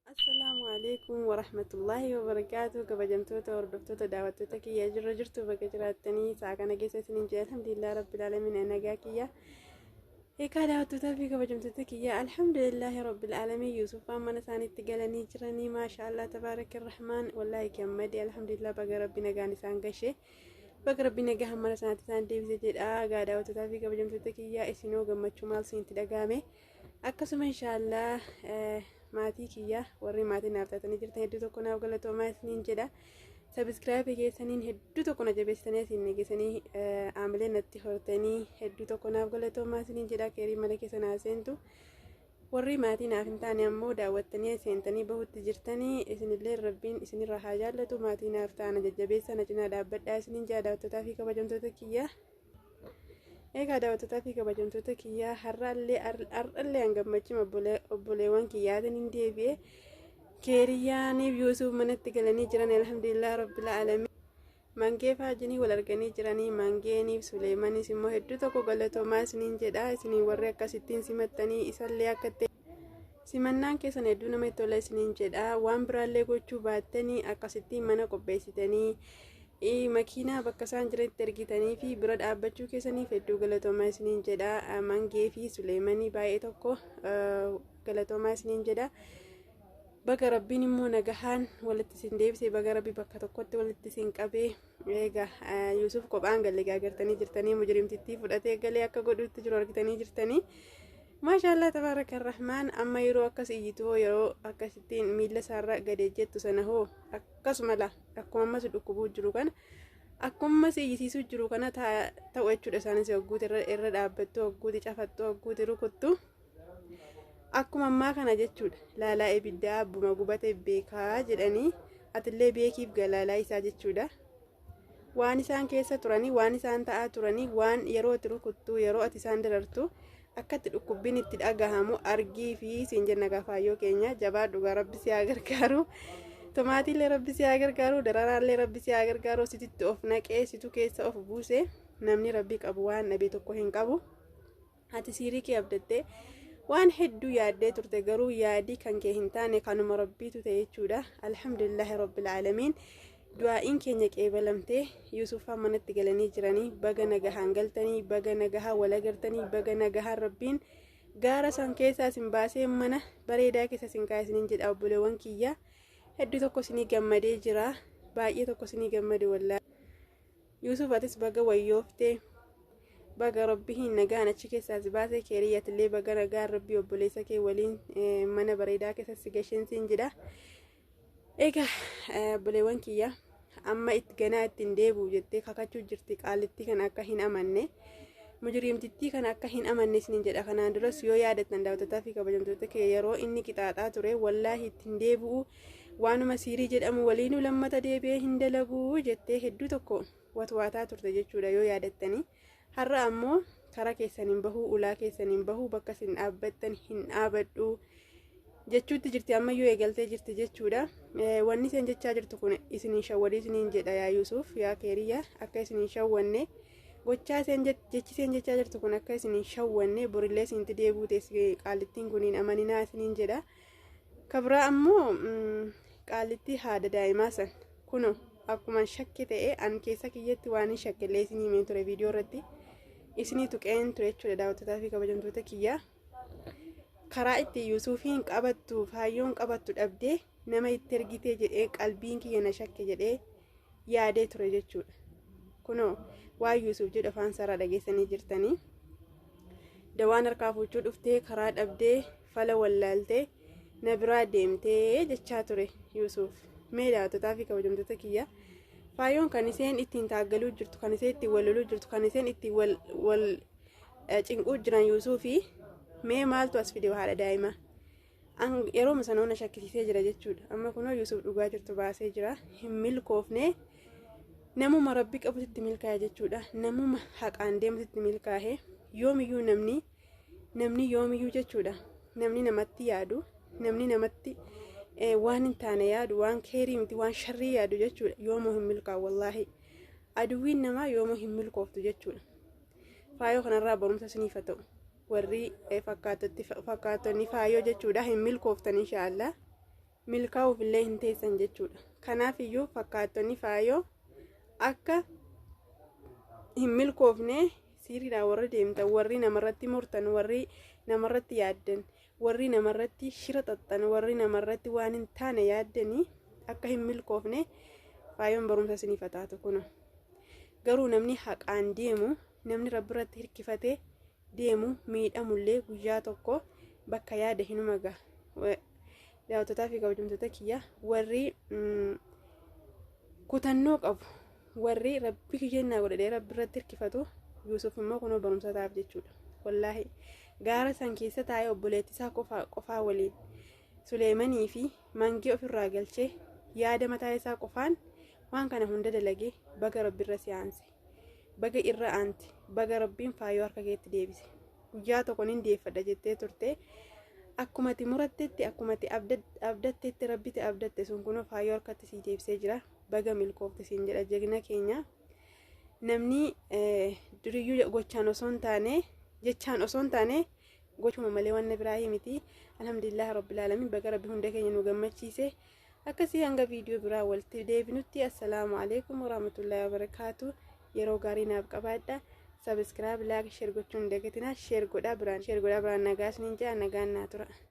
Assalamu alaikum wa rahmatullahi wa barakatuh. Kabajamtoota hordoftoota daawwattoota kiyya jirra jirtu bakka jiraattanii sa'a kana keessa isiniin jee alhamdulillah rabbil alamin nagaa kiyya. Eegaa daawwattootaa fi kabajamtoota kiyya alhamdulillahi rabbil alamin Yuusufaan mana isaaniitti galanii jiranii maashaallah tabaarakir rahmaan wallahi gammade alhamdulillah baga rabbi nagaan isaan gashee baga rabbi nagaa mana isaaniitti isaan deebise jedha. Eegaa daawwattootaa fi kabajamtoota kiyya isinoo gammachuu maal isinitti dhagahame akkasuma inshaallah maatii kiyya warri maatii naaf taatanii jirtan hedduu tokko naaf galatoomaa isiniin jedha. Sabiskiraaybii keessaniin hedduu tokko na jabeessitanii isin negeessanii aamilee natti hortanii hedduu tokko naaf galatoomaa isiniin jedha. Keerii mala keessa naa seentu warri maatii naaf hin taane ammoo daawwattanii seentanii bahutti jirtanii isinillee rabbiin isinirra haa jaallatu. Maatii naaf taana jajjabeessa na cinaa dhaabbadhaa isiniin jedha daawwattootaa fi kabajamtoota kiyya. Eegaa daawwattootaa fi kabajamtoota kiyyaa har'allee hangammachuu obboleewwan kiyyaatiin hin deebi'e keeriyaaniif Yuusuf manatti galanii jiran alhamdulillah rabbil alamin. Mangee faajinii wal arganii jiranii mangeeniif Suleemanis immoo hedduu tokko galatoomaa isiniin jedha. Isinii warri akkasittiin simattanii isallee akka ta'e simannaan keessan hedduu namatti tola isiniin jedha. Waan biraallee gochuu baattanii akkasittiin mana qopheessitanii makiinaa bakka isaan jiranitti ergitanii fi bira dhaabbachuu keessaniif hedduu galatoomaa isiniin jedha. Mangee fi Suleemanii baay'ee tokko galatoomaa isiniin jedha. Baga rabbiin immoo nagahaan walitti isin deebisee baga rabbi bakka tokkotti walitti isin qabee. Eegaa Yuusuf kophaan galee gaagartanii jirtanii mujrimtittii fudhatee galee akka godhutti jiru argitanii jirtanii maashaallah tabaarakar rahmaan. Amma yeroo akkas iyyitoo yeroo akkasittiin miila isaarra gadi jettu sana hoo akkasumala akkuma ammas dhukkubuu jiru kana akkuma iyyisiisuu jiru kana ta'u jechuudha. Isaanis wagguuti irra dhaabbattu wagguuti cafattu wagguuti rukuttu akkuma ammaa kana jechuudha. Laalaa ibiddaa abbuma gubate beekaa jedhanii atillee beekiif galaalaa isaa jechuudha. Waan isaan keessa turanii waan isaan ta'aa turanii waan yeroo ati rukuttu yeroo ati isaan darartu akkatti dhukkubbiin itti dhagahamu argii fi siin jenna gafaayyoo keenya jabaa dhugaa rabbi si haa gargaaru. Tomaatiillee rabbi si haa gargaaru, dararaallee rabbi si haa gargaaru. Sititti of naqee situ keessa of buuse namni rabbi qabu waan dhabee tokko hin qabu. Ati siirii kee abdattee waan hedduu yaaddee turte garuu yaadii kan kee hin taane kanuma rabbiitu ta'e jechuudha. Alhamdulillahi rabbil alamin. Du'aa'iin keenya qeebalamtee Yuusufaan manatti galanii jiranii baga nagahaan galtanii baga nagahaan wal agartanii baga nagahaan rabbiin gaara san keessaa isin baasee mana bareedaa keessa isin kaasiniin jedha. Obboleewwan kiyya hedduu tokko isinii gammadee jira, baay'ee tokko isinii gammade wallaahi. Yuusuf atis baga wayyooftee baga rabbiin nagaan achi keessaa si baasee keeriyyatillee baga nagaan rabbii obboleessa kee waliin mana bareedaa keessa si gasheensiin jedha. Eegaa obboleewwan kiyya amma itti ganaa ittiin deebi'u jettee kakachuu jirti. Qaalittii kana akka hin amanne mujrimtittii kana akka hin amanne isiniin jedha. Kanaan duras yoo yaadattan daawwattotaa fi kabajamtoota kee yeroo inni qixaaxaa ture wallaahi ittiin deebi'u waanuma siirii jedhamu waliinuu lammata deebi'ee hin dalaguu jettee hedduu tokko watwaataa turte jechuudha yoo yaadattanii. Har'a ammoo karaa keessaniin bahuu ulaa keessaniin bahuu bakka isin dhaabbattan hin dhaabadhu jechuutti jirti. Ammayyuu eegaltee jirti jechuudha. Wanni isin jechaa jirtu kun isiniin shawwadii isiniin jedha yaa Yuusuf yaa keeriyyaa akka isiniin shawwanne gochaa isin jechiseen jechaa jirtu kun akka isiniin shawwanne borillee isinitti deebi'uu teessee qaalittiin kuniin amaninaa isiniin jedha. Kabraa ammoo qaalittii haada daa'imaa san kuno akkuma shakke ta'e an keessa kiyyatti waan hin shakkellee isinii himee ture viidiyoo irratti isinii tuqeen ture jechuudha. Daawwattotaa fi kabajamtoota kiyyaa karaa itti Yuusufiin qabattu faayyoon qabattu dhabdee nama itti ergitee jedhee qalbiin kiyya na shakke jedhee yaadee ture jechuudha. Kunoo waan Yuusuf jedhu afaan isaarraa dhageessanii jirtanii dawaan harkaa fuuchuu dhuftee karaa dhabdee fala wallaaltee na biraa deemtee jechaa ture Yuusuf. Mee daawwattotaa fi kabajamtoota kiyya faayyoon kan iseen ittiin taaggaluu jirtu kan iseen ittiin wal loluu jirtu kan iseen ittiin wal cinquu jiran Yuusufi mee maaltu as fide haadha daa'ima yeroo sanoona shakkisiisee jira jechuudha. Amma kunoo Yuusuf dhugaa jirtu baasee jira hin milkoofne namuma rabbi qabutti milkaa'e jechuudha. Namuma haqaan deemutti milkaa'e yoomiyyuu namni yoomiyyuu jechuudha. Namni namatti yaadu namni namatti waan hin taane yaadu waan keerii miti waan sharrii yaadu jechuudha. Yoomuu hin milkaa'u wallaahi aduwwiin namaa yoomuu hin milkooftu jechuudha. Faayoo kanarraa barumsa isiniif haa ta'u. warri fakkaatonni faayoo jechuudha hin milkooftan inshaallah milkaa'uuf illee hin teessan jechuudha. Kanaaf iyyuu fakkaattonni faayoo akka hin milkoofne siriidhaan warri deemtan, warri namarratti murtan, warri namarratti yaaddan, warri namarratti shira xaxxan, warri namarratti waan hin taane yaaddanii akka hin milkoofne faayoon barumsa isiniif taatu kun. Garuu namni haqaan deemu, namni rabbi irratti hirkifatee deemu miidhamullee guyyaa tokko bakka yaada hinuma gaha. Daawwattotaa fi kabajamtoota kiyya warri kutannoo qabu, warri rabbi kiyyannaa godhadhee rabbi irratti hirkifatu Yuusuf immoo kunoo barumsa taaf jechuudha. Wallaahi gaara san keessa taa'ee obboleettii isaa qofaa waliin Suleemanii fi mangee ofirraa galchee yaada mataa isaa qofaan waan kana hunda dalagee baga rabbi irra si'aanse, baga irra aanti, baga rabbiin faayoo harka keetti deebise. Guyyaa tokko nin deeffadha jettee turte akkumatti murattetti, akkumatti abdattetti rabbitti abdatte sun kunoo faayoo harkatti sii deebisee jira. Baga milkoofte siin jedha jegna keenya. Namni duriyyuu gochaan osoo hin taane, jechaan osoo hin taane gochuma malee waan biraa miti. Alhamdulillah rabbil alamin baga rabbi hunda keenya nu gammachiise. Akkasii hanga viidiyoo biraa walitti deebinutti assalaamu alaykum warahmatullahi wabarakatuh. Yeroo gaarii naaf qabaadha. Subscribe, like, share gochuun dagatinaa. Share godhaa biraan nagaa isiniin jedha, nagaan naa tura.